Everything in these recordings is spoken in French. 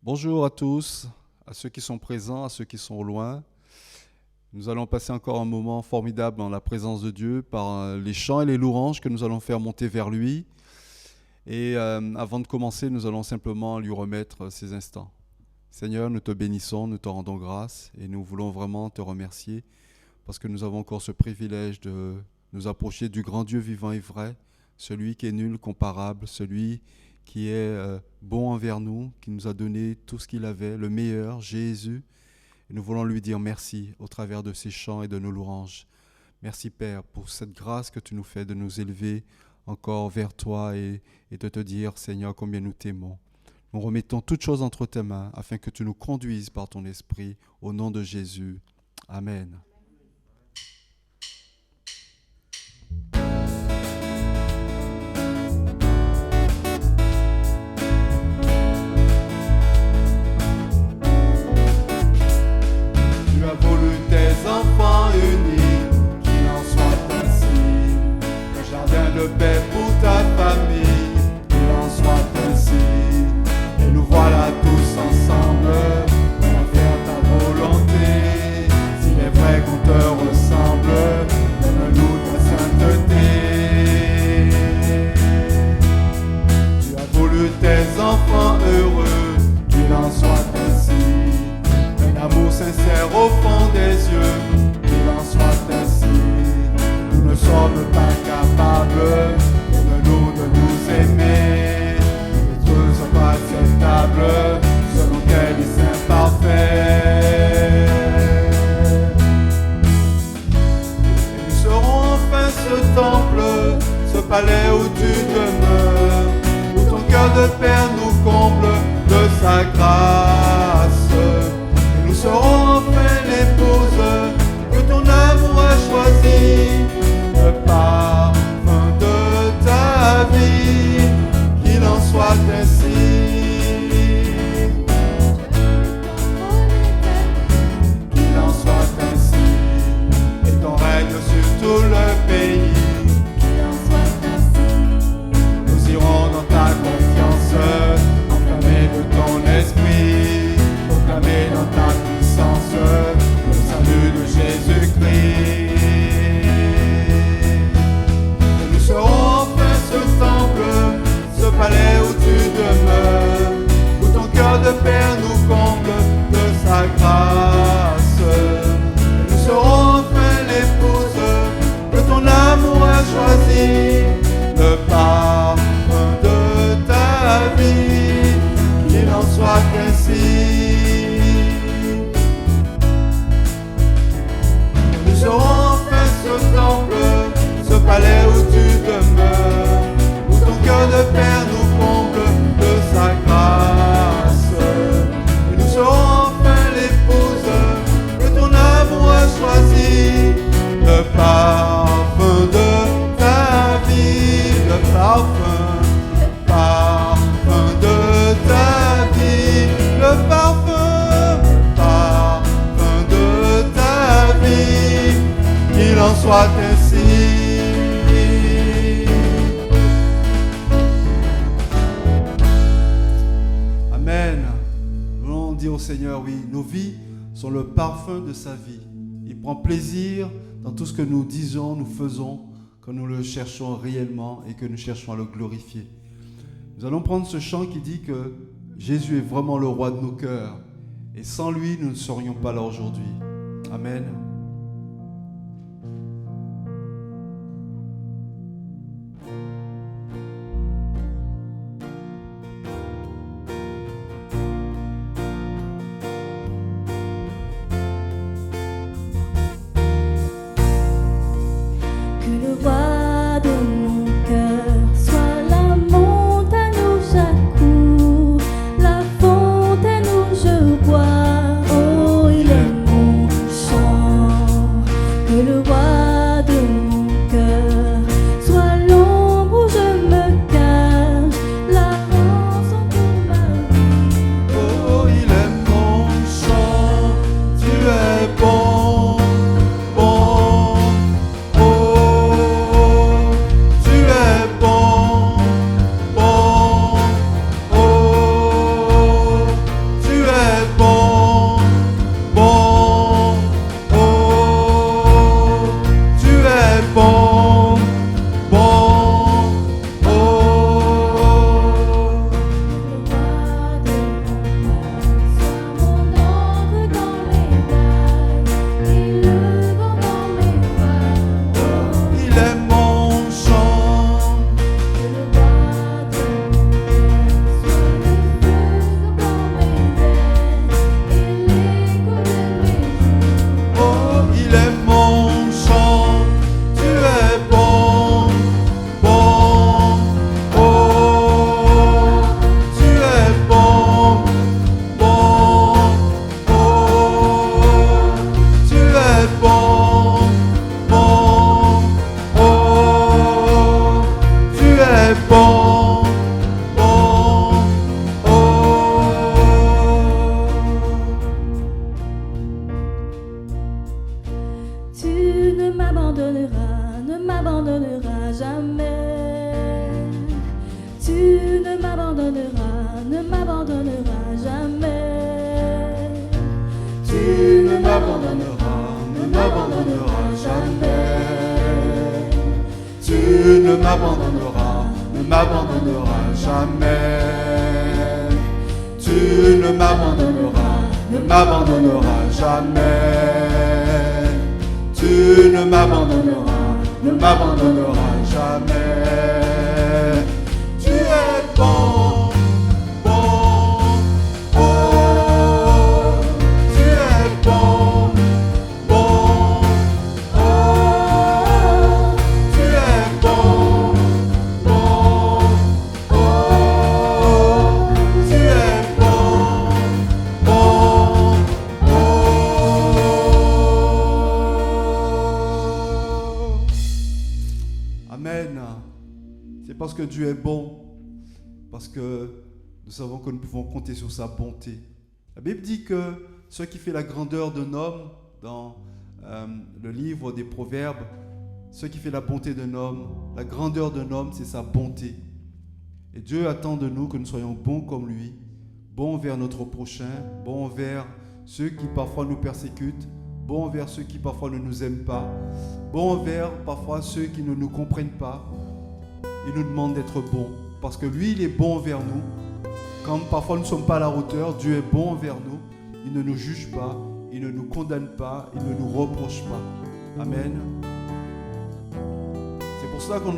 Bonjour à tous, à ceux qui sont présents, à ceux qui sont loin. Nous allons passer encore un moment formidable dans la présence de Dieu par les chants et les louanges que nous allons faire monter vers lui. Et avant de commencer, nous allons simplement lui remettre ces instants. Seigneur, nous te bénissons, nous te rendons grâce et nous voulons vraiment te remercier parce que nous avons encore ce privilège de nous approcher du grand Dieu vivant et vrai, celui qui est nul, comparable, celui qui est bon envers nous, qui nous a donné tout ce qu'il avait, le meilleur, Jésus. Et nous voulons lui dire merci au travers de ces chants et de nos louanges. Merci Père pour cette grâce que tu nous fais de nous élever encore vers toi et de te dire Seigneur combien nous t'aimons. Nous remettons toutes choses entre tes mains afin que tu nous conduises par ton esprit au nom de Jésus. Amen. Tu as voulu tes enfants unis, qu'il en soit ainsi. Un jardin de paix pour ta famille, qu'il en soit ainsi. Et nous voilà tous ensemble, pour faire ta volonté. S'il est vrai qu'on te ressemble, donne-nous ta sainteté. Tu as voulu tes enfants heureux, qu'il en soit ainsi. Amour sincère au fond des yeux, qu'il en soit ainsi. Nous ne sommes pas capables de nous aimer. Les trucs ne sont pas acceptables selon tes desseins parfaits. Et nous serons enfin ce temple, ce palais où tu demeures, où ton cœur de Père nous comble de sa grâce. Nous serons enfin l'épouse que ton amour a choisi, le parfum de ta vie, qu'il en soit ainsi. Qu'il en soit ainsi, et ton règne sur tout le pays. Qu'il en soit ainsi. Nous irons dans ta confiance, enflammés de ton esprit, proclamés dans ta puissance, le salut de Jésus-Christ. Et nous serons enfin ce temple, ce palais où tu demeures, où ton cœur de Père nous comble de sa grâce. Et nous serons enfin l'épouse que ton amour a choisi, le parfum de ta vie, qu'il en soit ainsi. Nous serons enfin ce temple, ce palais où tu demeures, où ton cœur de Père nous comble de sa grâce. Et nous serons enfin l'épouse que ton amour a choisi, le parfum de ta vie, le parfum de ta vie, le parfum de ta vie, qu'il en soit ainsi. Amen. Nous voulons dire au Seigneur, oui, nos vies sont le parfum de sa vie. Il prend plaisir dans tout ce que nous disons, nous faisons, quand nous le cherchons réellement et que nous cherchons à le glorifier. Nous allons prendre ce chant qui dit que Jésus est vraiment le roi de nos cœurs. Et sans lui, nous ne serions pas là aujourd'hui. Amen. Que le roi de mon cœur soit la montagne où j'accours, la fontaine où je bois. Oh, il est mon chant. ne m'abandonneras jamais. Tu ne m'abandonneras jamais. Tu es bon, bon, oh. Tu es bon, bon, oh. Tu es bon, bon, oh. Tu es bon, bon, oh. Amen. C'est parce que Dieu est bon, parce que nous savons que nous pouvons compter sur sa bonté. La Bible dit que ce qui fait la grandeur d'un homme, dans le livre des Proverbes, ce qui fait la bonté d'un homme, la grandeur d'un homme, c'est sa bonté. Et Dieu attend de nous que nous soyons bons comme lui, bons envers notre prochain, bons envers ceux qui parfois nous persécutent, bons envers ceux qui parfois ne nous aiment pas, bons envers parfois ceux qui ne nous comprennent pas. Il nous demande d'être bons, parce que lui, il est bon envers nous. Quand parfois nous ne sommes pas à la hauteur, Dieu est bon envers nous. Il ne nous juge pas, il ne nous condamne pas, il ne nous reproche pas. Amen. C'est pour cela qu'on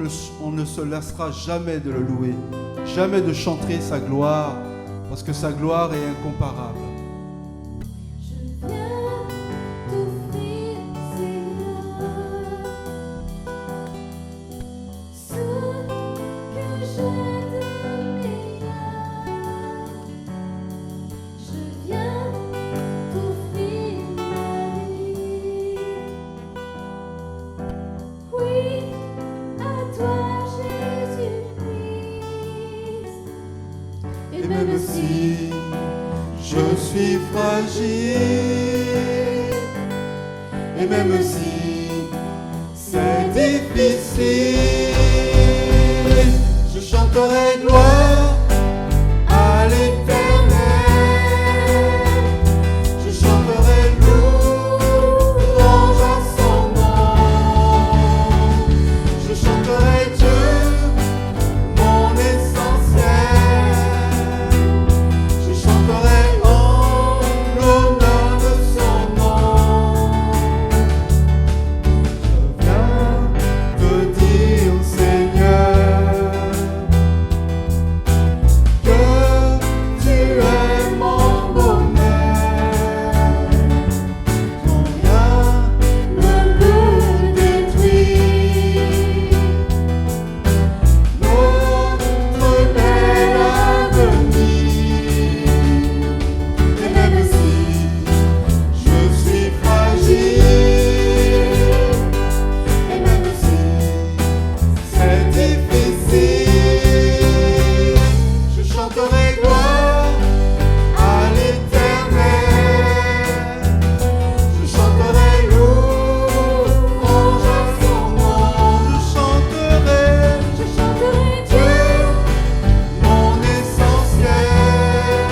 ne se lassera jamais de le louer, jamais de chanter sa gloire, parce que sa gloire est incomparable. Je viens t'offrir, Seigneur, ce que j'ai de meilleur. Je viens t'offrir ma vie. Oui, à toi Jésus-Christ. Et même si je suis fragile, et même si c'est difficile, je chanterai gloire à l'Éternel. Je chanterai louange à son nom. Je chanterai Dieu, mon essentiel. Je chanterai en l'honneur de son nom. Je viens te dire, Seigneur, que tu es mon bonheur. Ton rien ne peut détruire notre bel avenir. Et même si je suis fragile, et même si c'est difficile, je chanterai gloire à l'Éternel. Je chanterai louange à son nom. Je chanterai Dieu, mon essentiel.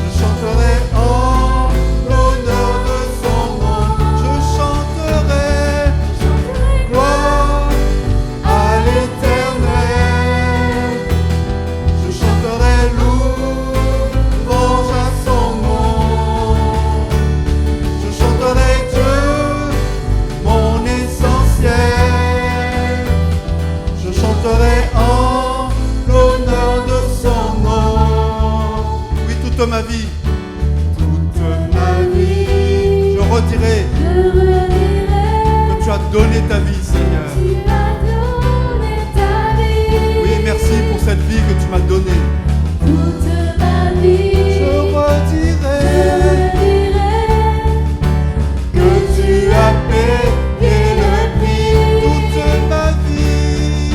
Je chanterai en l'honneur de son nom. Je chanterai gloire à l'Éternel. Je chanterai louange à son nom. Je chanterai Dieu, mon essentiel. Je chanterai en l'honneur de son nom. Oui, toute ma vie, je redirai Je redirai que tu as donné ta vie, Seigneur. tu as donné ta vie. Oui, merci pour cette vie que tu m'as donnée. Toute ma vie, Je redirai je que tu as payé le prix. Toute ma vie.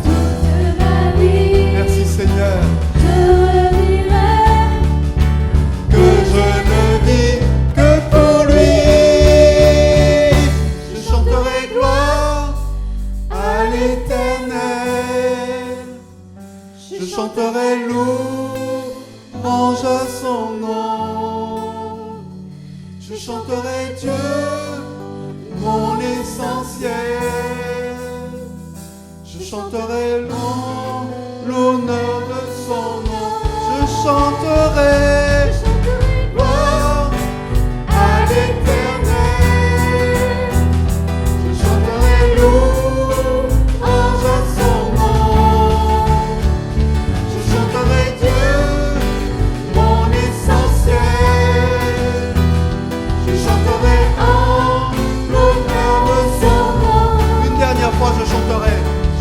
toute ma vie. Merci, Seigneur, Je redirai que je ne vis que pour lui. Je chanterai gloire à l'Éternel. Je chanterai louange à son nom. Je chanterai Dieu, mon essentiel. Je chanterai l'honneur de son nom. Je chanterai gloire à l'Éternel. Je chanterai louange à son nom. Je chanterai Dieu, mon essentiel. Je chanterai en l'honneur de son nom. Une dernière fois, je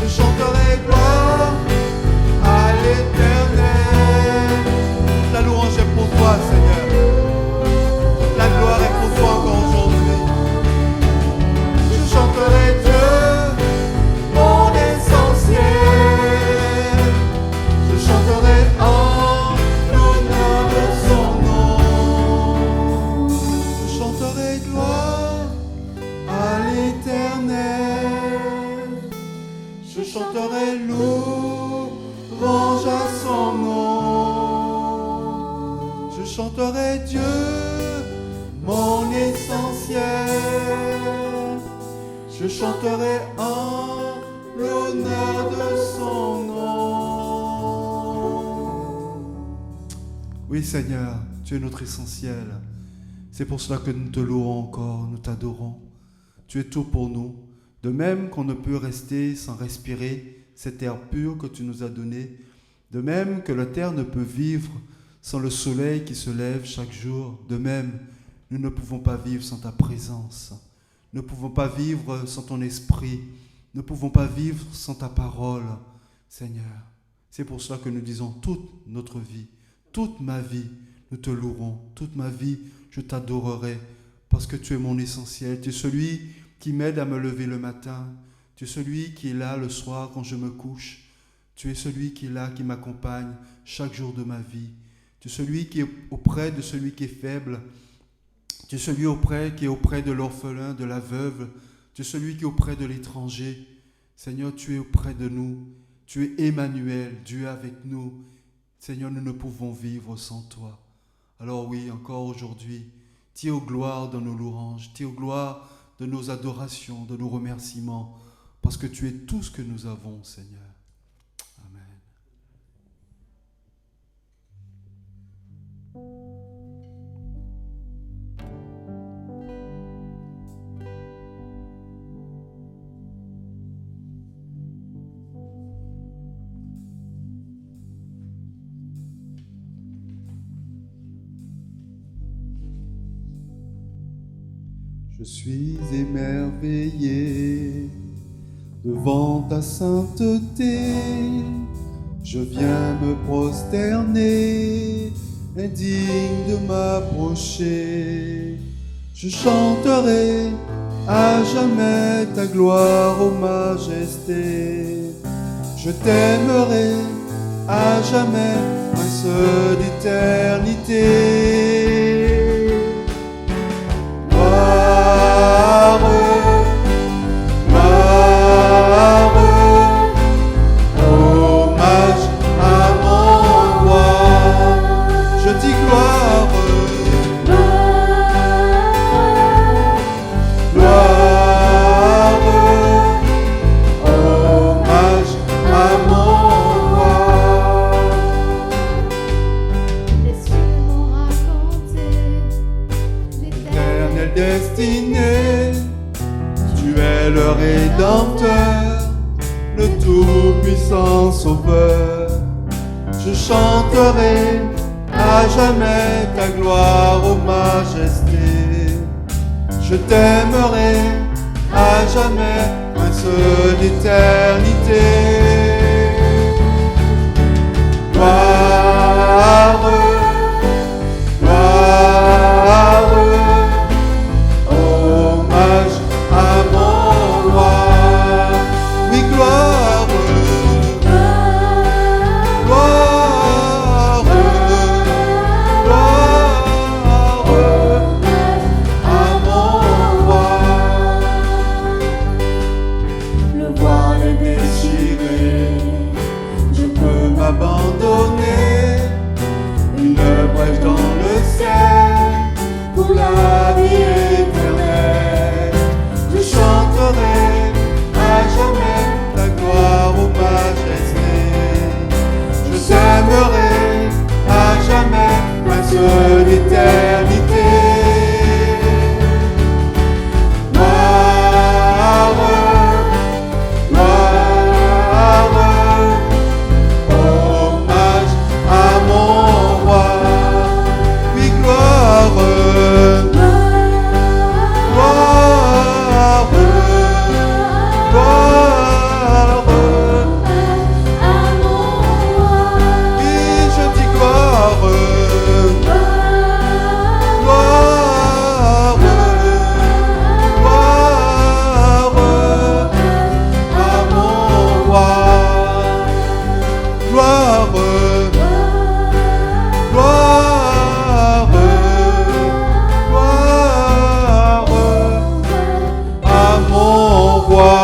chanterai gloire à l'Éternel. La louange est pour toi, Seigneur. La gloire est pour toi encore aujourd'hui. Je chanterai Dieu, mon essentiel. Je chanterai en l'honneur de son nom. Je chanterai gloire à l'Éternel. Je chanterai louange à son nom. Je chanterai Dieu, mon essentiel. Je chanterai en l'honneur de son nom. Oui, Seigneur, tu es notre essentiel. C'est pour cela que nous te louons encore, nous t'adorons. Tu es tout pour nous. De même qu'on ne peut rester sans respirer cet air pur que tu nous as donné, de même que la terre ne peut vivre sans le soleil qui se lève chaque jour, de même, nous ne pouvons pas vivre sans ta présence. Nous ne pouvons pas vivre sans ton esprit. Nous ne pouvons pas vivre sans ta parole, Seigneur. C'est pour cela que nous disons toute notre vie, toute ma vie, nous te louerons. Toute ma vie, je t'adorerai parce que tu es mon essentiel. Tu es celui qui m'aide à me lever le matin. Tu es celui qui est là le soir quand je me couche. Tu es celui qui est là, qui m'accompagne chaque jour de ma vie. Tu es celui qui est auprès de celui qui est faible. Tu es celui qui est auprès de l'orphelin, de la veuve. Tu es celui qui est auprès de l'étranger. Seigneur, tu es auprès de nous. Tu es Emmanuel, Dieu avec nous. Seigneur, nous ne pouvons vivre sans toi. Alors oui, encore aujourd'hui, tiens aux gloires de nos louanges, tiens aux gloires de nos adorations, de nos remerciements, parce que tu es tout ce que nous avons, Seigneur. Amen. Je suis émerveillé devant ta sainteté. Je viens me prosterner, indigne de m'approcher. Je chanterai à jamais ta gloire, ô majesté. Je t'aimerai à jamais, prince d'éternité. Hommage à mon roi, je dis gloire, gloire, hommage à mon roi. Les cieux m'ont raconté L'éternelle destinée, tu es le Rédempteur, le tout-puissant Sauveur. Je chanterai à jamais ta gloire, ô majesté. Je t'aimerai à jamais, prince d'éternité. Gloire, gloire, hommage à mon roi. Oui, gloire, gloire, gloire à mon roi. Le voile déchiré, je peux m'abandonner l'éternité. Hommage à mon roi, oui, gloire, gloire, gloire, oui, je dis gloire, gloire, gloire à mon roi. Gloire, gloire, gloire à mon roi.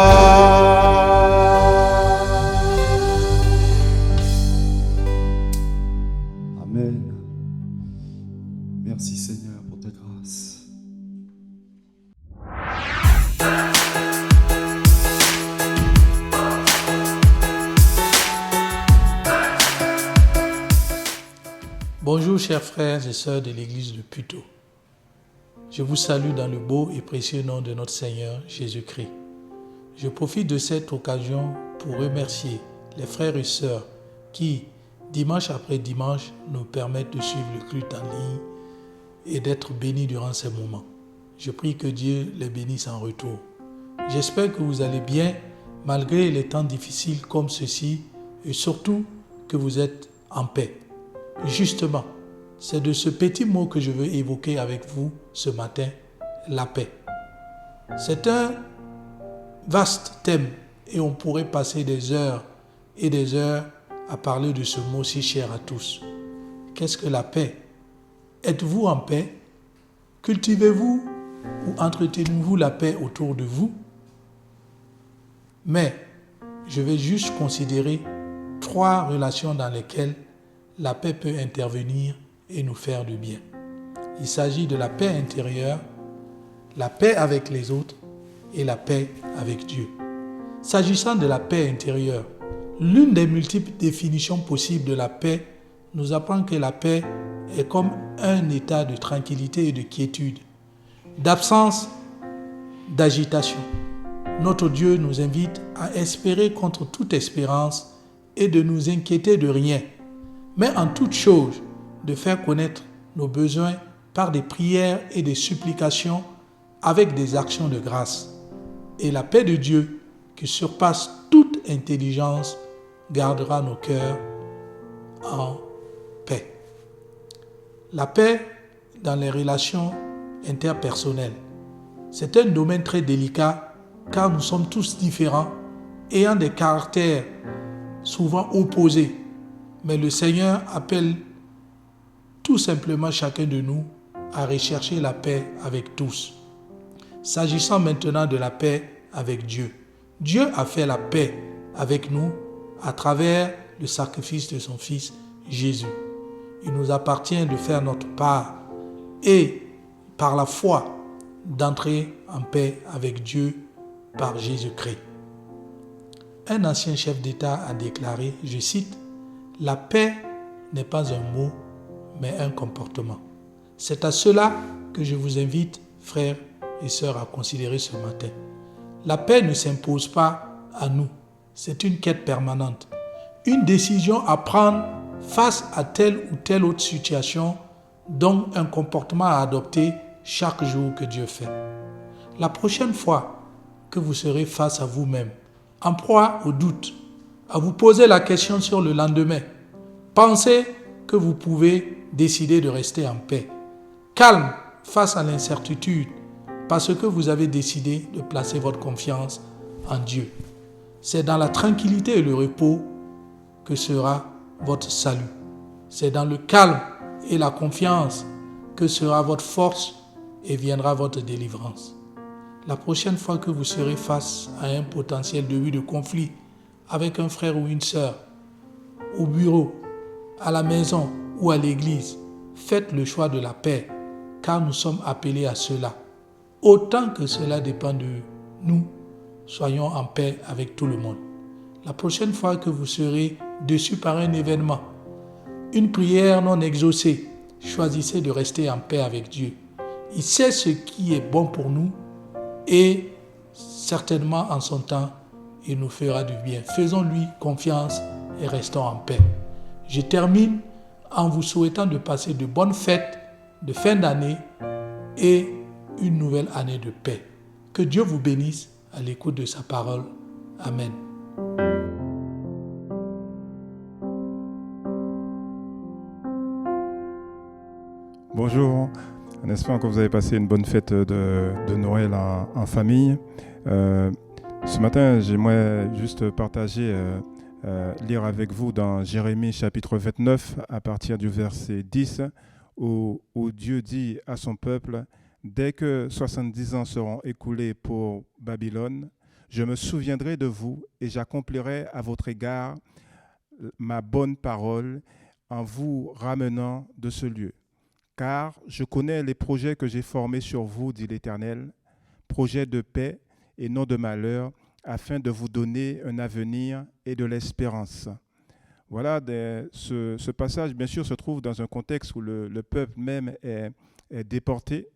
Amen. Merci Seigneur pour ta grâce. Bonjour chers frères et sœurs de l'église de Puteaux. Je vous salue dans le beau et précieux nom de notre Seigneur Jésus-Christ. Je profite de cette occasion pour remercier les frères et sœurs qui, dimanche après dimanche, nous permettent de suivre le culte en ligne et d'être bénis durant ces moments. Je prie que Dieu les bénisse en retour. J'espère que vous allez bien malgré les temps difficiles comme ceci et surtout que vous êtes en paix. Justement, c'est de ce petit mot que je veux évoquer avec vous ce matin, la paix. C'est un vaste thème et on pourrait passer des heures et des heures à parler de ce mot si cher à tous. Qu'est-ce que la paix? Êtes-vous en paix? Cultivez-vous ou entretenez-vous la paix autour de vous? Mais je vais juste considérer 3 relations dans lesquelles la paix peut intervenir et nous faire du bien. Il s'agit de la paix intérieure, la paix avec les autres et la paix avec Dieu. S'agissant de la paix intérieure, l'une des multiples définitions possibles de la paix nous apprend que la paix est comme un état de tranquillité et de quiétude, d'absence d'agitation. Notre Dieu nous invite à espérer contre toute espérance et de nous inquiéter de rien, mais en toute chose, de faire connaître nos besoins par des prières et des supplications avec des actions de grâce. Et la paix de Dieu, qui surpasse toute intelligence, gardera nos cœurs en paix. La paix dans les relations interpersonnelles, c'est un domaine très délicat car nous sommes tous différents, ayant des caractères souvent opposés. Mais le Seigneur appelle tout simplement chacun de nous à rechercher la paix avec tous. S'agissant maintenant de la paix avec Dieu, Dieu a fait la paix avec nous à travers le sacrifice de son Fils Jésus. Il nous appartient de faire notre part et par la foi d'entrer en paix avec Dieu par Jésus-Christ. Un ancien chef d'État a déclaré, je cite, « La paix n'est pas un mot, mais un comportement. » C'est à cela que je vous invite, frères et sœurs, à considérer ce matin. La paix ne s'impose pas à nous, c'est une quête permanente, une décision à prendre face à telle ou telle autre situation, donc un comportement à adopter chaque jour que Dieu fait. La prochaine fois que vous serez face à vous-même, en proie au doute, à vous poser la question sur le lendemain, pensez que vous pouvez décider de rester en paix, calme face à l'incertitude, parce que vous avez décidé de placer votre confiance en Dieu. C'est dans la tranquillité et le repos que sera votre salut. C'est dans le calme et la confiance que sera votre force et viendra votre délivrance. La prochaine fois que vous serez face à un potentiel début de conflit avec un frère ou une sœur, au bureau, à la maison ou à l'église, faites le choix de la paix, car nous sommes appelés à cela. Autant que cela dépend de nous, soyons en paix avec tout le monde. La prochaine fois que vous serez déçus par un événement, une prière non exaucée choisissez de rester en paix avec Dieu. Il sait ce qui est bon pour nous et certainement en son temps, il nous fera du bien. Faisons-lui confiance et restons en paix. Je termine en vous souhaitant de passer de bonnes fêtes de fin d'année et une nouvelle année de paix. Que Dieu vous bénisse à l'écoute de sa parole. Amen. Bonjour, en espérant que vous avez passé une bonne fête de Noël en famille. Ce matin, j'aimerais juste partager, lire avec vous dans Jérémie chapitre 29 à partir du verset 10 où Dieu dit à son peuple: « Dès que 70 ans seront écoulés pour Babylone, je me souviendrai de vous et j'accomplirai à votre égard ma bonne parole en vous ramenant de ce lieu. Car je connais les projets que j'ai formés sur vous, dit l'Éternel, projets de paix et non de malheur, afin de vous donner un avenir et de l'espérance. » Voilà, ce passage, bien sûr, se trouve dans un contexte où le peuple même est déporté,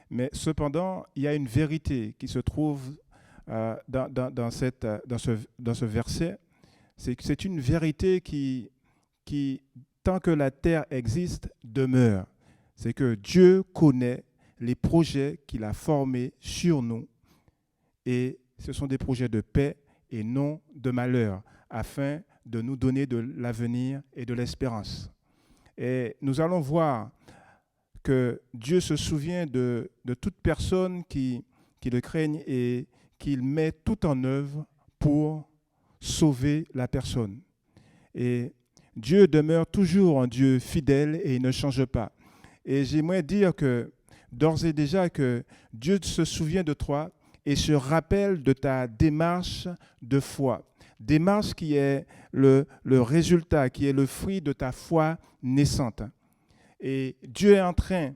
mais cependant, il y a une vérité qui se trouve dans ce verset. C'est une vérité qui, tant que la terre existe, demeure. C'est que Dieu connaît les projets qu'il a formés sur nous et ce sont des projets de paix et non de malheur, afin de nous donner de l'avenir et de l'espérance. Et nous allons voir que Dieu se souvient de toute personne qui le craigne et qu'il met tout en œuvre pour sauver la personne. Et Dieu demeure toujours un Dieu fidèle et il ne change pas. Et j'aimerais dire que d'ores et déjà que Dieu se souvient de toi et se rappelle de ta démarche de foi. Démarche qui est le résultat, qui est le fruit de ta foi naissante. Et Dieu est en train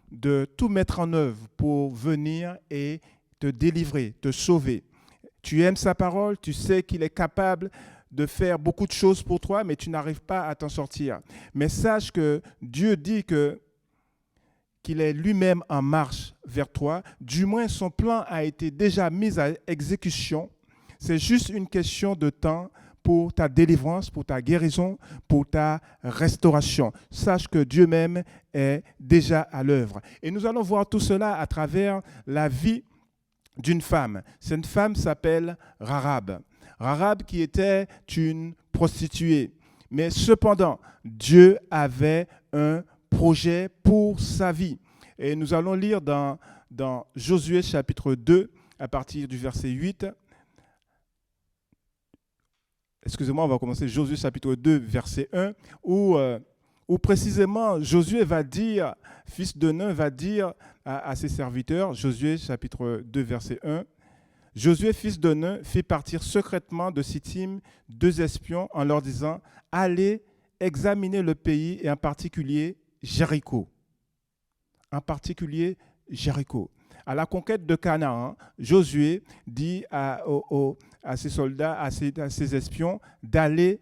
de tout mettre en œuvre pour venir et te délivrer, te sauver. Tu aimes sa parole, tu sais qu'il est capable de faire beaucoup de choses pour toi, mais tu n'arrives pas à t'en sortir. Mais sache que Dieu dit qu'il est lui-même en marche vers toi. Du moins, son plan a été déjà mis à exécution. C'est juste une question de temps pour ta délivrance, pour ta guérison, pour ta restauration. Sache que Dieu même est déjà à l'œuvre. Et nous allons voir tout cela à travers la vie d'une femme. Cette femme s'appelle Rahab. Rahab qui était une prostituée. Mais cependant, Dieu avait un projet pour sa vie. Et nous allons lire dans Josué chapitre 2, à partir du verset 8. Excusez-moi, on va commencer Josué chapitre 2, verset 1, où précisément Josué va dire, fils de Nun, va dire à ses serviteurs, Josué chapitre 2, verset 1, « Josué, fils de Nun, fit partir secrètement de Sittim 2 espions en leur disant, « Allez examiner le pays et en particulier Jéricho. » En particulier Jéricho. À la conquête de Canaan, Josué dit à ses soldats, à ses espions, d'aller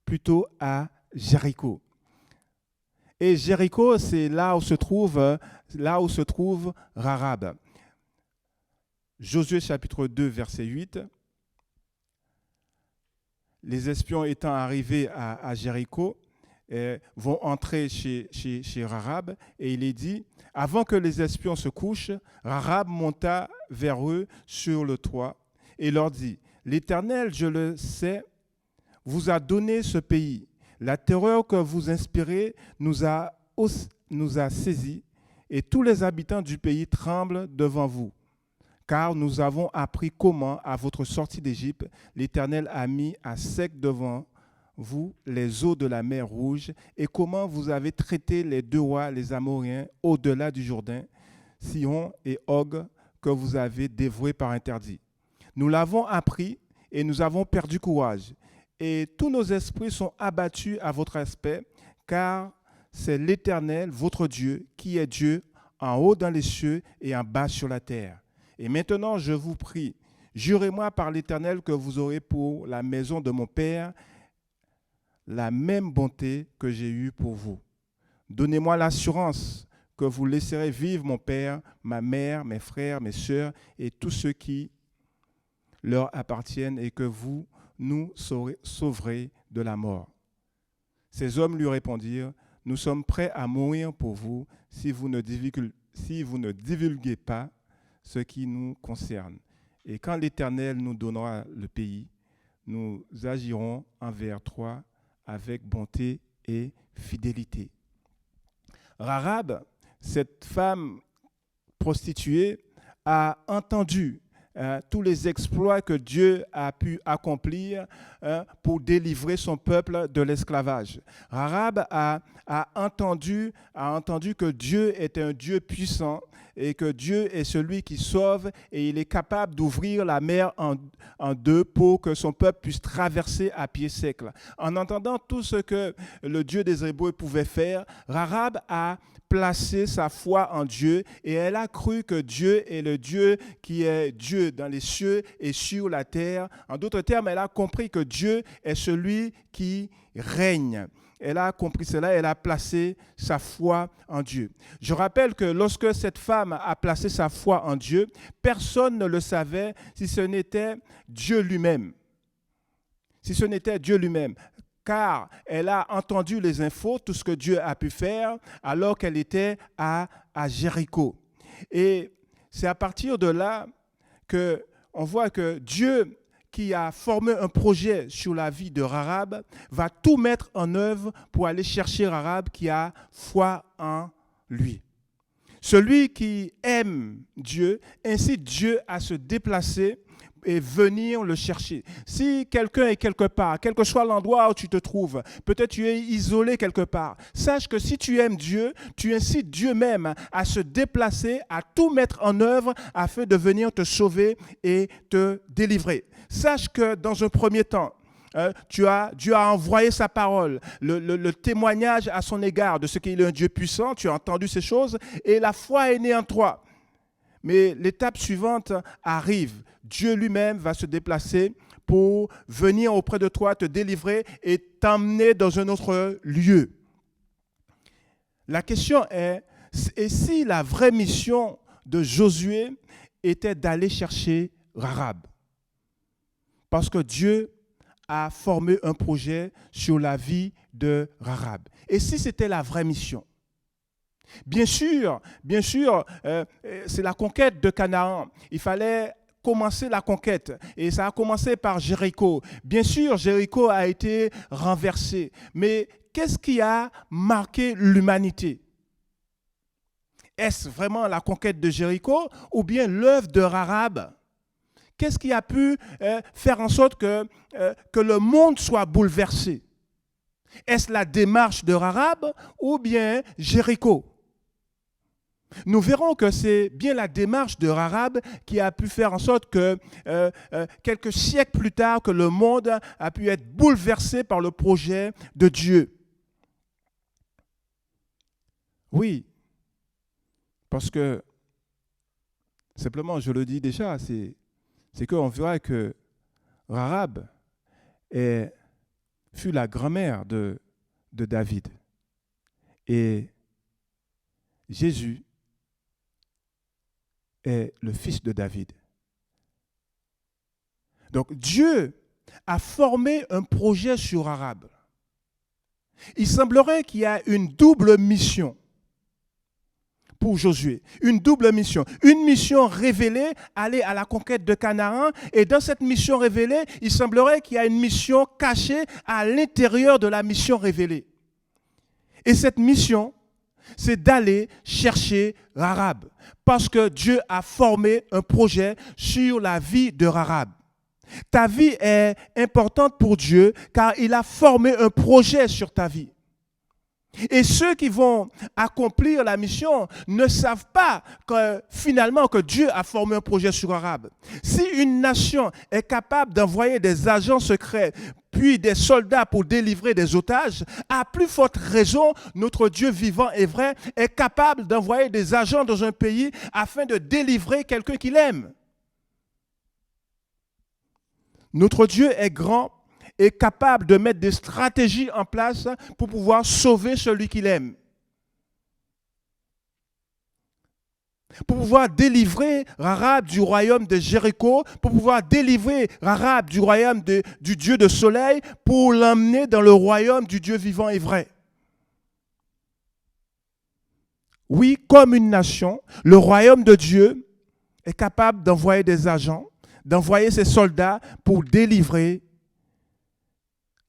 plutôt à Jéricho. Et Jéricho, c'est là où se trouve Rahab. Josué chapitre 2, verset 8. Les espions étant arrivés à Jéricho, vont entrer chez Rahab et il est dit, avant que les espions se couchent, Rahab monta vers eux sur le toit et leur dit, « L'Éternel, je le sais, vous a donné ce pays. La terreur que vous inspirez nous a saisis et tous les habitants du pays tremblent devant vous. Car nous avons appris comment, à votre sortie d'Égypte, l'Éternel a mis à sec devant vous les eaux de la mer Rouge et comment vous avez traité les 2 rois, les Amoréens, au-delà du Jourdain, Sihon et Og, que vous avez dévoués par interdit. Nous l'avons appris et nous avons perdu courage. Et tous nos esprits sont abattus à votre aspect, car c'est l'Éternel, votre Dieu, qui est Dieu en haut dans les cieux et en bas sur la terre. Et maintenant, je vous prie, jurez-moi par l'Éternel que vous aurez pour la maison de mon Père la même bonté que j'ai eue pour vous. Donnez-moi l'assurance que vous laisserez vivre mon père, ma mère, mes frères, mes sœurs et tous ceux qui leur appartiennent et que vous nous sauverez de la mort. » Ces hommes lui répondirent, « Nous sommes prêts à mourir pour vous si vous ne divulguez pas ce qui nous concerne. Et quand l'Éternel nous donnera le pays, nous agirons envers toi avec bonté et fidélité. » Rahab, cette femme prostituée, a entendu tous les exploits que Dieu a pu accomplir pour délivrer son peuple de l'esclavage. Rahab a entendu que Dieu est un Dieu puissant et que Dieu est celui qui sauve et il est capable d'ouvrir la mer en deux pour que son peuple puisse traverser à pied sec. En entendant tout ce que le Dieu des Hébreux pouvait faire, Rahab a placé sa foi en Dieu et elle a cru que Dieu est le Dieu qui est Dieu dans les cieux et sur la terre. En d'autres termes, elle a compris que Dieu est celui qui règne. Elle a compris cela, elle a placé sa foi en Dieu. Je rappelle que lorsque cette femme a placé sa foi en Dieu, personne ne le savait si ce n'était Dieu lui-même. Si ce n'était Dieu lui-même. Car elle a entendu les infos, tout ce que Dieu a pu faire, alors qu'elle était à Jéricho. Et c'est à partir de là qu'on voit que Dieu, qui a formé un projet sur la vie de Rahab, va tout mettre en œuvre pour aller chercher Rahab qui a foi en lui. Celui qui aime Dieu incite Dieu à se déplacer et venir le chercher. Si quelqu'un est quelque part, quel que soit l'endroit où tu te trouves, peut-être tu es isolé quelque part, sache que si tu aimes Dieu, tu incites Dieu même à se déplacer, à tout mettre en œuvre afin de venir te sauver et te délivrer. Sache que dans un premier temps, Dieu a envoyé sa parole, le témoignage à son égard de ce qu'il est un Dieu puissant, tu as entendu ces choses et la foi est née en toi. Mais l'étape suivante arrive. Dieu lui-même va se déplacer pour venir auprès de toi, te délivrer et t'emmener dans un autre lieu. La question est, et si la vraie mission de Josué était d'aller chercher Rahab? Parce que Dieu a formé un projet sur la vie de Rahab. Et si c'était la vraie mission? Bien sûr, c'est la conquête de Canaan. Il fallait commencer la conquête et ça a commencé par Jéricho. Bien sûr, Jéricho a été renversé. Mais qu'est-ce qui a marqué l'humanité? Est-ce vraiment la conquête de Jéricho ou bien l'œuvre de Rahab? Qu'est-ce qui a pu faire en sorte que le monde soit bouleversé? Est-ce la démarche de Rahab ou bien Jéricho? Nous verrons que c'est bien la démarche de Rahab qui a pu faire en sorte que quelques siècles plus tard, que le monde a pu être bouleversé par le projet de Dieu. Oui, parce que, simplement, je le dis déjà, c'est qu'on verra que Rahab fut la grand-mère de David. Et Jésus est le fils de David. Donc Dieu a formé un projet sur Rahab. Il semblerait qu'il y a une double mission pour Josué. Une double mission. Une mission révélée, aller à la conquête de Canaan. Et dans cette mission révélée, il semblerait qu'il y a une mission cachée à l'intérieur de la mission révélée. Et cette mission, c'est d'aller chercher Rahab. Parce que Dieu a formé un projet sur la vie de Rahab. Ta vie est importante pour Dieu car il a formé un projet sur ta vie. Et ceux qui vont accomplir la mission ne savent pas que finalement que Dieu a formé un projet sur Rahab. Si une nation est capable d'envoyer des agents secrets puis des soldats pour délivrer des otages, à plus forte raison, notre Dieu vivant et vrai est capable d'envoyer des agents dans un pays afin de délivrer quelqu'un qu'il aime. Notre Dieu est grand est capable de mettre des stratégies en place pour pouvoir sauver celui qu'il aime. Pour pouvoir délivrer Rahab du royaume de Jéricho, pour pouvoir délivrer Rahab du royaume du Dieu de soleil, pour l'emmener dans le royaume du Dieu vivant et vrai. Oui, comme une nation, le royaume de Dieu est capable d'envoyer des agents, d'envoyer ses soldats pour délivrer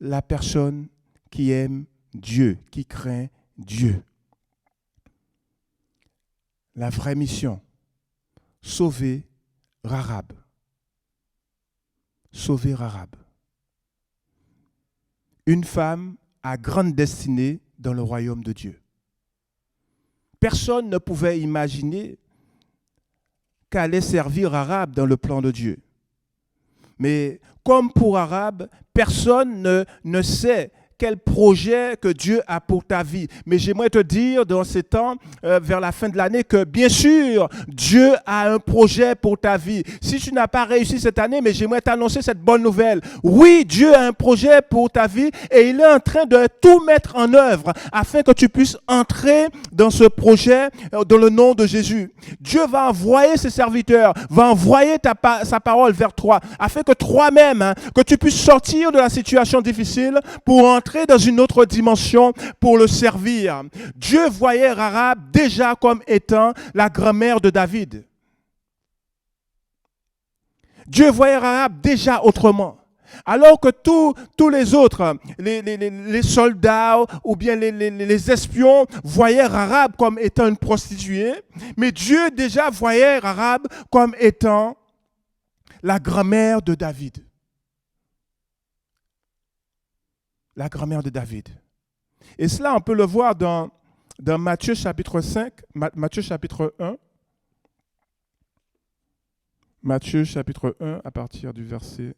la personne qui aime Dieu, qui craint Dieu. La vraie mission, sauver Rahab. Sauver Rahab. Une femme à grande destinée dans le royaume de Dieu. Personne ne pouvait imaginer qu'allait servir Rahab dans le plan de Dieu. Mais comme pour Rahab, personne ne sait quel projet que Dieu a pour ta vie. Mais j'aimerais te dire dans ces temps, vers la fin de l'année, que bien sûr, Dieu a un projet pour ta vie. Si tu n'as pas réussi cette année, mais j'aimerais t'annoncer cette bonne nouvelle. Oui, Dieu a un projet pour ta vie et il est en train de tout mettre en œuvre afin que tu puisses entrer dans ce projet dans le nom de Jésus. Dieu va envoyer ses serviteurs, va envoyer sa parole vers toi afin que toi-même, que tu puisses sortir de la situation difficile pour entrer dans une autre dimension pour le servir. Dieu voyait Rahab déjà comme étant la grand-mère de David. Dieu voyait Rahab déjà autrement. Alors que tous les autres, les soldats ou bien les espions voyaient Rahab comme étant une prostituée, mais Dieu déjà voyait Rahab comme étant la grand-mère de David. La grand-mère de David. Et cela, on peut le voir dans Matthieu chapitre 5, Matthieu chapitre 1. Matthieu chapitre 1 à partir du verset...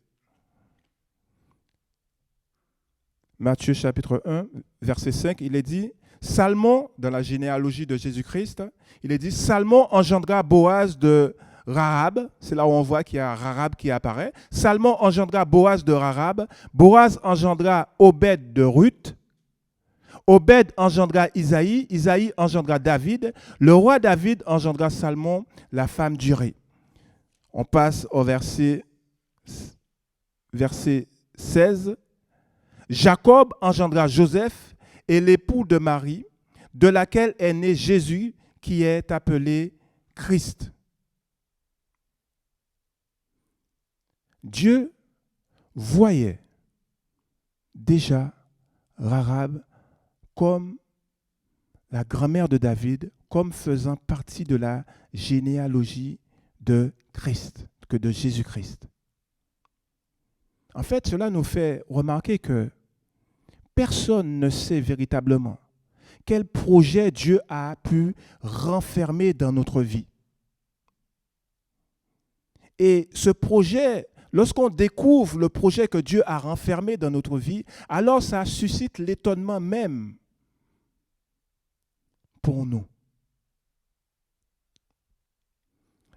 Matthieu chapitre 1, verset 5, il est dit, Salmon, dans la généalogie de Jésus-Christ, il est dit, Salmon engendra Boaz de Rahab, c'est là où on voit qu'il y a Rahab qui apparaît. Salmon engendra Boaz de Rahab, Boaz engendra Obed de Ruth, Obed engendra Isaïe, Isaïe engendra David, le roi David engendra Salmon, la femme d'Uri. On passe au verset 16. Jacob engendra Joseph et l'époux de Marie, de laquelle est né Jésus, qui est appelé Christ. Dieu voyait déjà Rahab comme la grand-mère de David, comme faisant partie de la généalogie de Christ, que de Jésus-Christ. En fait, cela nous fait remarquer que personne ne sait véritablement quel projet Dieu a pu renfermer dans notre vie. Et ce projet, lorsqu'on découvre le projet que Dieu a renfermé dans notre vie, alors ça suscite l'étonnement même pour nous.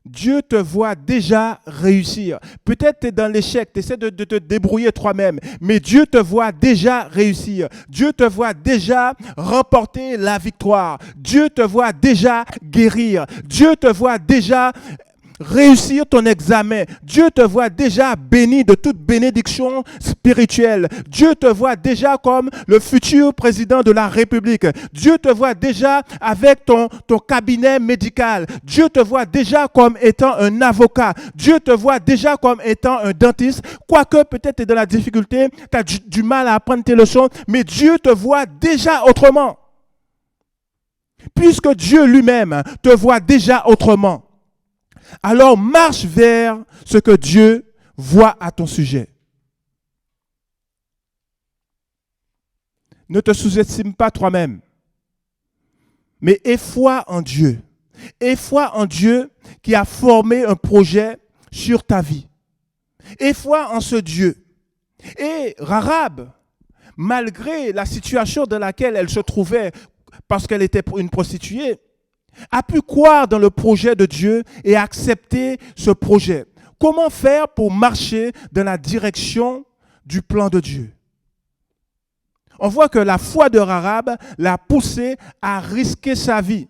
Dieu te voit déjà réussir. Peut-être tu es dans l'échec, tu essaies de te débrouiller toi-même, mais Dieu te voit déjà réussir. Dieu te voit déjà remporter la victoire. Dieu te voit déjà guérir. Dieu te voit déjà réussir ton examen. Dieu te voit déjà béni de toute bénédiction spirituelle. Dieu te voit déjà comme le futur président de la République. Dieu te voit déjà avec ton cabinet médical. Dieu te voit déjà comme étant un avocat. Dieu te voit déjà comme étant un dentiste. Quoique peut-être tu es dans la difficulté, tu as du mal à apprendre tes leçons, mais Dieu te voit déjà autrement. Puisque Dieu lui-même te voit déjà autrement, alors marche vers ce que Dieu voit à ton sujet. Ne te sous-estime pas toi-même, mais aie foi en Dieu. Aie foi en Dieu qui a formé un projet sur ta vie. Aie foi en ce Dieu. Et Rahab, malgré la situation dans laquelle elle se trouvait, parce qu'elle était une prostituée, a pu croire dans le projet de Dieu et accepter ce projet. Comment faire pour marcher dans la direction du plan de Dieu. On voit que la foi de Rahab l'a poussé à risquer sa vie.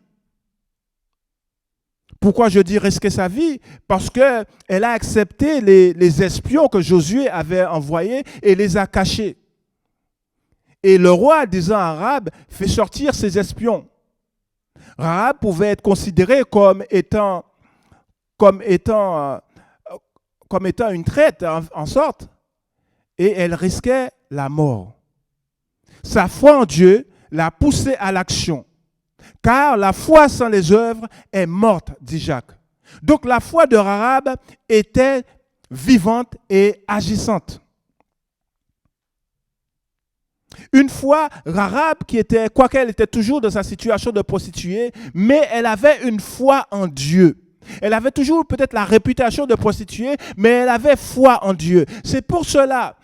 Pourquoi je dis risquer sa vie? Parce qu'elle a accepté les espions que Josué avait envoyés et les a cachés. Et le roi, disant à Rahab, fais sortir ces espions. Rahab pouvait être considérée comme étant une traître en sorte, et elle risquait la mort. Sa foi en Dieu l'a poussée à l'action, car la foi sans les œuvres est morte, dit Jacques. Donc la foi de Rahab était vivante et agissante. Une fois, Rahab, quoiqu'elle était toujours dans sa situation de prostituée, mais elle avait une foi en Dieu. Elle avait toujours peut-être la réputation de prostituée, mais elle avait foi en Dieu. C'est pour cela,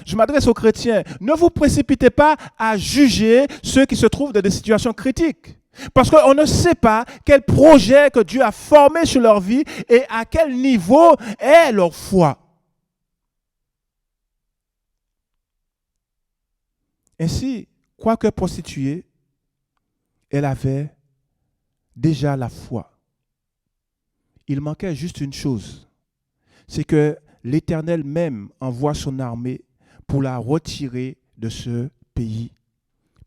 je m'adresse aux chrétiens, ne vous précipitez pas à juger ceux qui se trouvent dans des situations critiques. Parce qu'on ne sait pas quel projet que Dieu a formé sur leur vie et à quel niveau est leur foi. Ainsi, quoique prostituée, elle avait déjà la foi. Il manquait juste une chose, c'est que l'Éternel même envoie son armée pour la retirer de ce pays,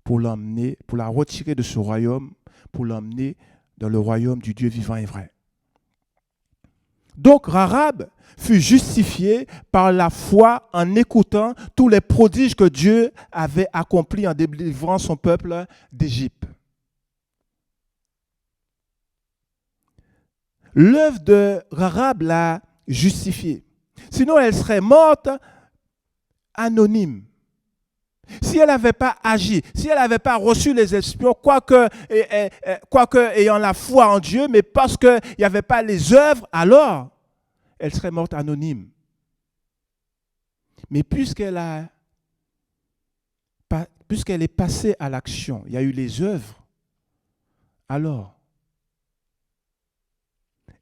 pour la retirer de ce royaume, pour l'emmener dans le royaume du Dieu vivant et vrai. Donc Rahab fut justifiée par la foi en écoutant tous les prodiges que Dieu avait accomplis en délivrant son peuple d'Égypte. L'œuvre de Rahab l'a justifiée. Sinon, elle serait morte anonyme. Si elle n'avait pas agi, si elle n'avait pas reçu les espions, quoique ayant la foi en Dieu, mais parce qu'il n'y avait pas les œuvres, alors elle serait morte anonyme. Mais puisqu'elle est passée à l'action, il y a eu les œuvres, alors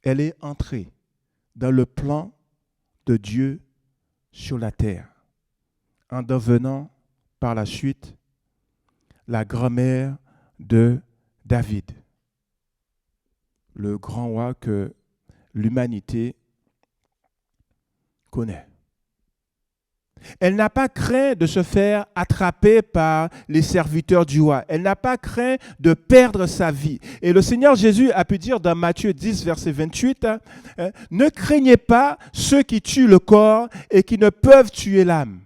elle est entrée dans le plan de Dieu sur la terre, en devenant par la suite la grand-mère de David, le grand roi que l'humanité connaît. Elle n'a pas craint de se faire attraper par les serviteurs du roi. Elle n'a pas craint de perdre sa vie. Et le Seigneur Jésus a pu dire dans Matthieu 10, verset 28, « Ne craignez pas ceux qui tuent le corps et qui ne peuvent tuer l'âme.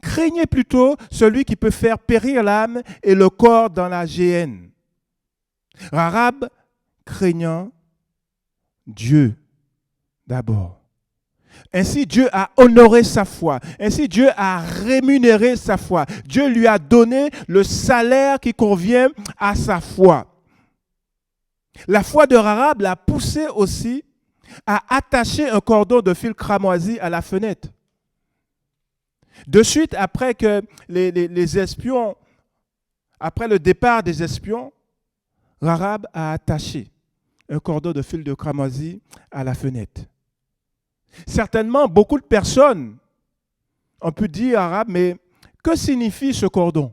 Craignez plutôt celui qui peut faire périr l'âme et le corps dans la géhenne. » Rahab craignant Dieu d'abord. Ainsi, Dieu a honoré sa foi. Ainsi, Dieu a rémunéré sa foi. Dieu lui a donné le salaire qui convient à sa foi. La foi de Rahab l'a poussé aussi à attacher un cordon de fil cramoisi à la fenêtre. De suite, après que les espions, après le départ des espions, Rahab a attaché un cordon de fil de cramoisi à la fenêtre. Certainement, beaucoup de personnes ont pu dire à Rahab, mais que signifie ce cordon?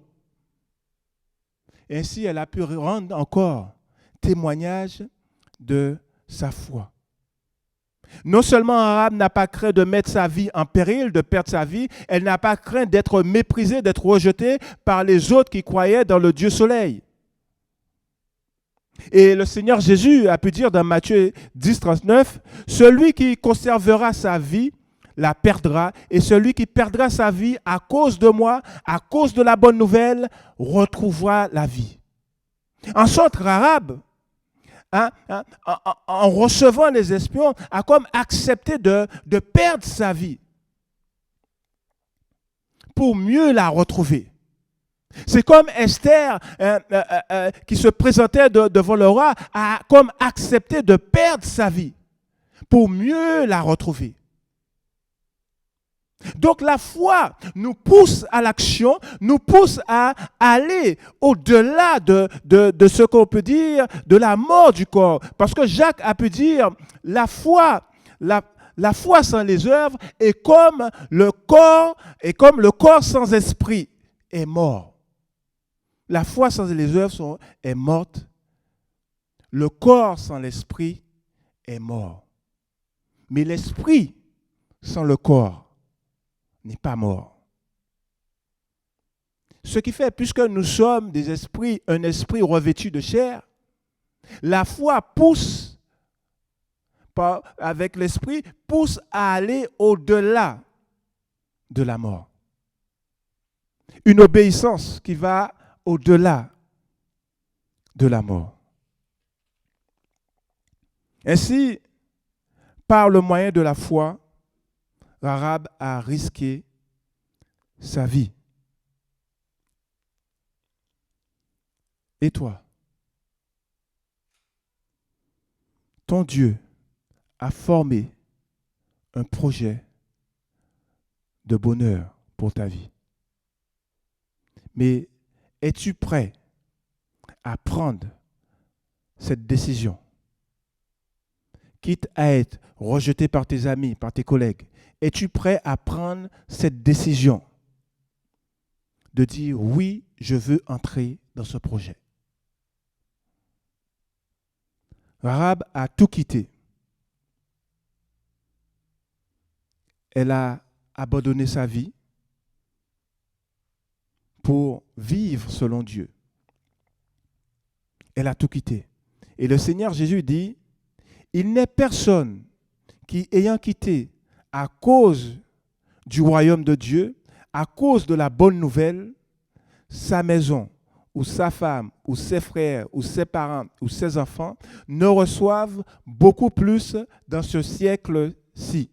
Ainsi, elle a pu rendre encore témoignage de sa foi. Non seulement Rahab n'a pas craint de mettre sa vie en péril, de perdre sa vie, elle n'a pas craint d'être méprisée, d'être rejetée par les autres qui croyaient dans le Dieu Soleil. Et le Seigneur Jésus a pu dire dans Matthieu 10, 39, « Celui qui conservera sa vie la perdra, et celui qui perdra sa vie à cause de moi, à cause de la bonne nouvelle, retrouvera la vie. » En sorte, Rahab, en recevant les espions, a comme accepté de perdre sa vie pour mieux la retrouver. C'est comme Esther qui se présentait devant le roi, a comme accepté de perdre sa vie pour mieux la retrouver. Donc la foi nous pousse à l'action, nous pousse à aller au-delà de ce qu'on peut dire de la mort du corps. Parce que Jacques a pu dire, la foi la foi sans les œuvres est comme le corps sans esprit est mort. La foi sans les œuvres est morte. Le corps sans l'esprit est mort. Mais l'esprit sans le corps n'est pas mort. Ce qui fait, puisque nous sommes des esprits, un esprit revêtu de chair, la foi pousse, avec l'esprit, pousse à aller au-delà de la mort. Une obéissance qui va au-delà de la mort. Ainsi, par le moyen de la foi, Rahab a risqué sa vie. Et toi? Ton Dieu a formé un projet de bonheur pour ta vie. Mais es-tu prêt à prendre cette décision? Quitte à être rejeté par tes amis, par tes collègues, es-tu prêt à prendre cette décision de dire oui, je veux entrer dans ce projet? Rahab a tout quitté. Elle a abandonné sa vie pour vivre selon Dieu. Elle a tout quitté. Et le Seigneur Jésus dit, il n'est personne qui, ayant quitté à cause du royaume de Dieu, à cause de la bonne nouvelle, sa maison, ou sa femme, ou ses frères, ou ses parents, ou ses enfants, ne reçoivent beaucoup plus dans ce siècle-ci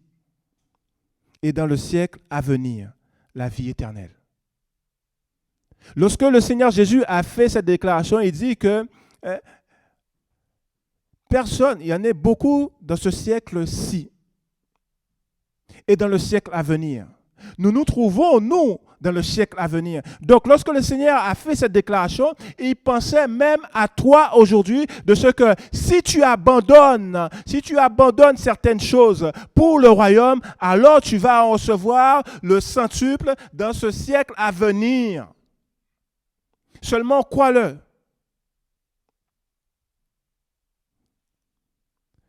et dans le siècle à venir, la vie éternelle. Lorsque le Seigneur Jésus a fait cette déclaration, il dit que personne, il y en a beaucoup dans ce siècle-ci et dans le siècle à venir. Nous nous trouvons, nous, dans le siècle à venir. Donc, lorsque le Seigneur a fait cette déclaration, il pensait même à toi aujourd'hui, de ce que si tu abandonnes certaines choses pour le royaume, alors tu vas en recevoir le centuple dans ce siècle à venir. Seulement, crois-le.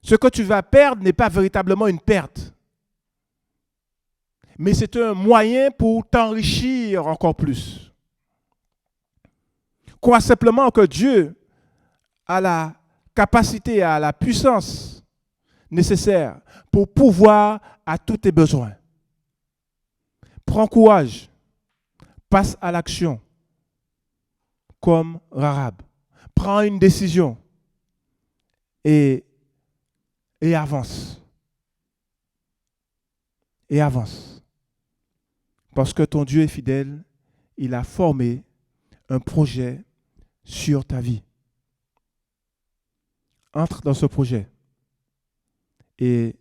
Ce que tu vas perdre n'est pas véritablement une perte, mais c'est un moyen pour t'enrichir encore plus. Crois simplement que Dieu a la capacité, a la puissance nécessaire pour pouvoir à tous tes besoins. Prends courage, passe à l'action comme Rahab. Prends une décision et avance. Et avance. Parce que ton Dieu est fidèle, il a formé un projet sur ta vie. Entre dans ce projet et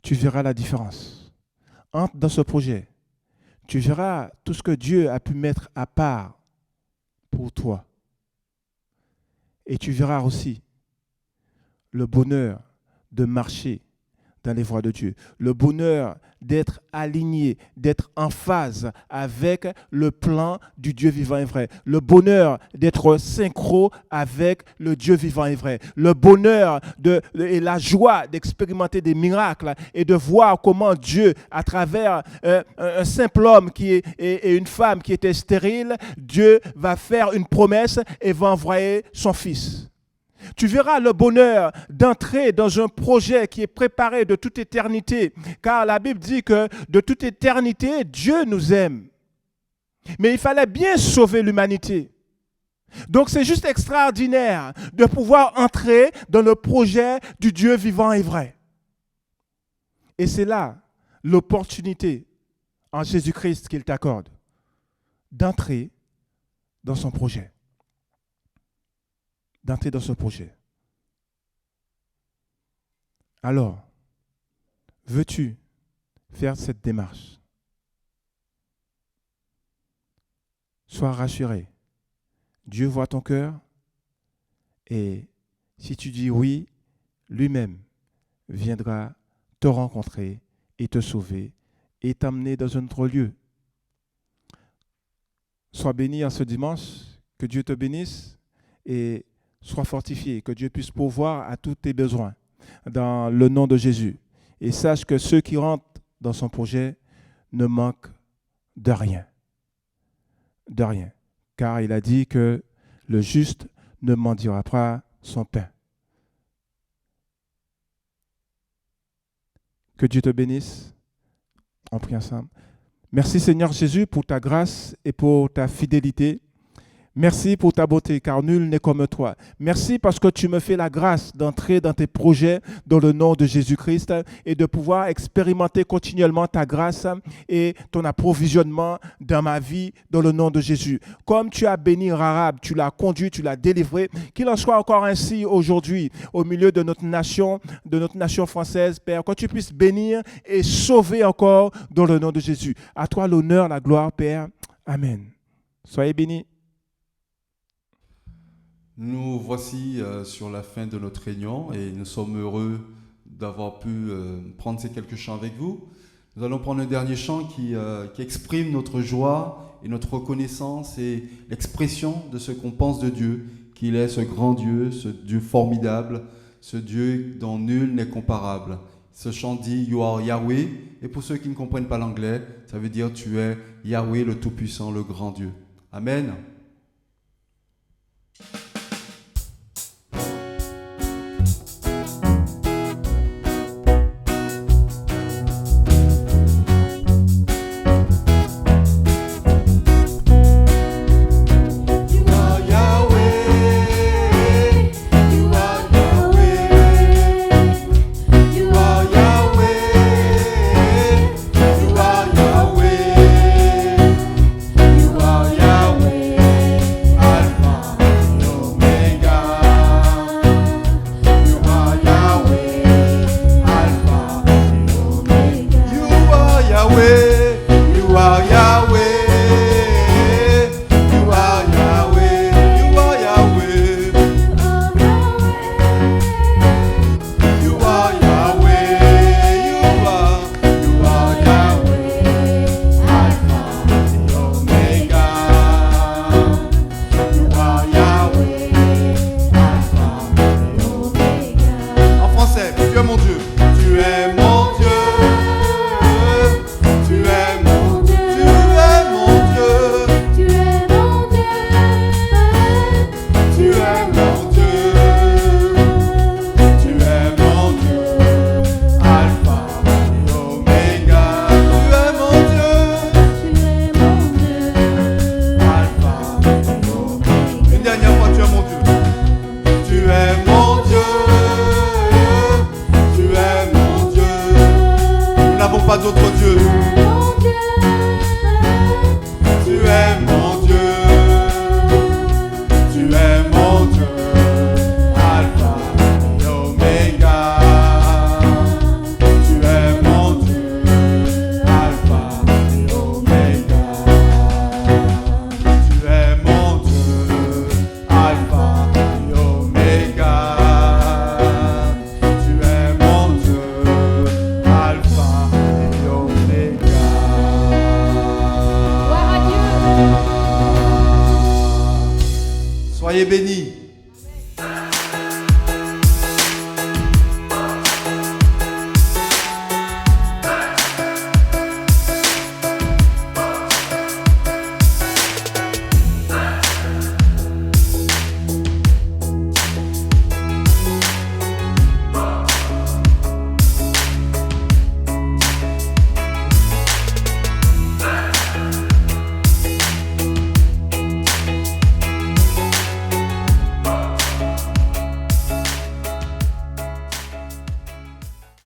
tu verras la différence. Entre dans ce projet, tu verras tout ce que Dieu a pu mettre à part pour toi. Et tu verras aussi le bonheur de marcher dans les voies de Dieu. Le bonheur d'être aligné, d'être en phase avec le plan du Dieu vivant et vrai. Le bonheur d'être synchro avec le Dieu vivant et vrai. Le bonheur et la joie d'expérimenter des miracles et de voir comment Dieu, à travers un simple homme et une femme qui était stérile, Dieu va faire une promesse et va envoyer son Fils. Tu verras le bonheur d'entrer dans un projet qui est préparé de toute éternité, car la Bible dit que de toute éternité, Dieu nous aime. Mais il fallait bien sauver l'humanité. Donc c'est juste extraordinaire de pouvoir entrer dans le projet du Dieu vivant et vrai. Et c'est là l'opportunité en Jésus-Christ qu'il t'accorde d'entrer dans son projet. D'entrer dans ce projet. Alors, veux-tu faire cette démarche? Sois rassuré. Dieu voit ton cœur et si tu dis oui, lui-même viendra te rencontrer et te sauver et t'amener dans un autre lieu. Sois béni en ce dimanche, que Dieu te bénisse et sois fortifié, que Dieu puisse pourvoir à tous tes besoins dans le nom de Jésus. Et sache que ceux qui rentrent dans son projet ne manquent de rien. De rien. Car il a dit que le juste ne mendiera pas son pain. Que Dieu te bénisse. On prie ensemble. Merci Seigneur Jésus pour ta grâce et pour ta fidélité. Merci pour ta beauté, car nul n'est comme toi. Merci parce que tu me fais la grâce d'entrer dans tes projets dans le nom de Jésus-Christ et de pouvoir expérimenter continuellement ta grâce et ton approvisionnement dans ma vie dans le nom de Jésus. Comme tu as béni Rahab, tu l'as conduit, tu l'as délivré, qu'il en soit encore ainsi aujourd'hui au milieu de notre nation française, Père, que tu puisses bénir et sauver encore dans le nom de Jésus. À toi l'honneur, la gloire, Père. Amen. Soyez bénis. Nous voici sur la fin de notre réunion et nous sommes heureux d'avoir pu prendre ces quelques chants avec vous. Nous allons prendre un dernier chant qui exprime notre joie et notre reconnaissance et l'expression de ce qu'on pense de Dieu, qu'il est ce grand Dieu, ce Dieu formidable, ce Dieu dont nul n'est comparable. Ce chant dit « You are Yahweh » et pour ceux qui ne comprennent pas l'anglais, ça veut dire « Tu es Yahweh le Tout-Puissant, le grand Dieu ». Amen. pas d'autre Dieu. Tu es mon Dieu. Tu es mon Dieu. Alpha et Oméga. Tu es mon Dieu. Alpha et Oméga. Tu es mon Dieu. Alpha et Oméga. Tu es mon Dieu. Alpha et Oméga. Gloire à Dieu. Soyez bénis.